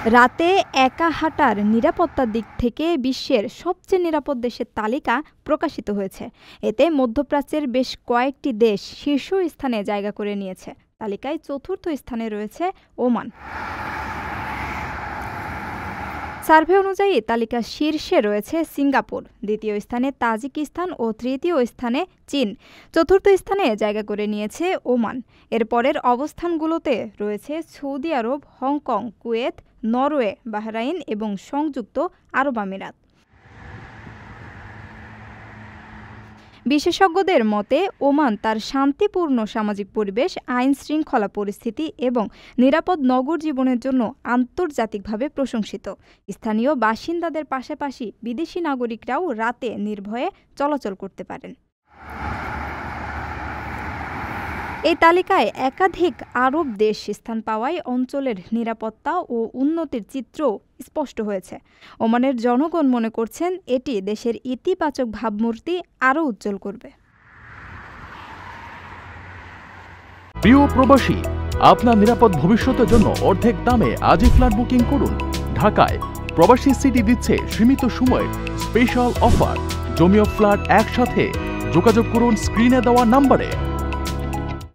রাতে একা হাঁটার নিরাপত্তার দিক থেকে বিশ্বের সবচেয়ে নিরাপদ দেশের তালিকা প্রকাশিত হয়েছে। এতে মধ্যপ্রাচ্যের বেশ কয়েকটি দেশ শীর্ষ স্থানে জায়গা করে নিয়েছে। তালিকায় চতুর্থ স্থানে রয়েছে ওমান। সার্ভে অনুযায়ী তালিকার শীর্ষে রয়েছে সিঙ্গাপুর, দ্বিতীয় স্থানে তাজিকিস্তান ও তৃতীয় স্থানে চীন। চতুর্থ স্থানে জায়গা করে নিয়েছে ওমান। এর পরের অবস্থানগুলোতে রয়েছে সৌদি আরব, হংকং, কুয়েত, নরওয়ে, বাহরাইন এবং সংযুক্ত আরব আমিরাত। বিশেষজ্ঞদের মতে ওমান তার শান্তিপূর্ণ সামাজিক পরিবেশ, আইন শৃঙ্খলা পরিস্থিতি এবং নিরাপদ নগর জীবনের জন্য আন্তর্জাতিকভাবে প্রশংসিত। স্থানীয় বাসিন্দাদের পাশাপাশি বিদেশি নাগরিকরাও রাতে নির্ভয়ে চলাচল করতে পারেন। এই তালিকায় একাধিক আরব দেশ স্থান পাওয়ায় অঞ্চলের নিরাপত্তা ও উন্নতির চিত্র স্পষ্ট হয়েছে। ওমানের জনগণ মনে করছেন এটি দেশের ইতিবাচক ভাবমূর্তি আরও উজ্জ্বল করবে। প্রিয় প্রবাসী, আপনার নিরাপদ ভবিষ্যতের জন্য অর্ধেক দামে আজই ফ্ল্যাট বুকিং করুন। ঢাকায় প্রবাসী সিটি দিচ্ছে সীমিত সময়ের স্পেশাল অফার। জমি ও ফ্ল্যাট একসাথে। যোগাযোগ করুন স্ক্রিনে দেওয়া নম্বরে।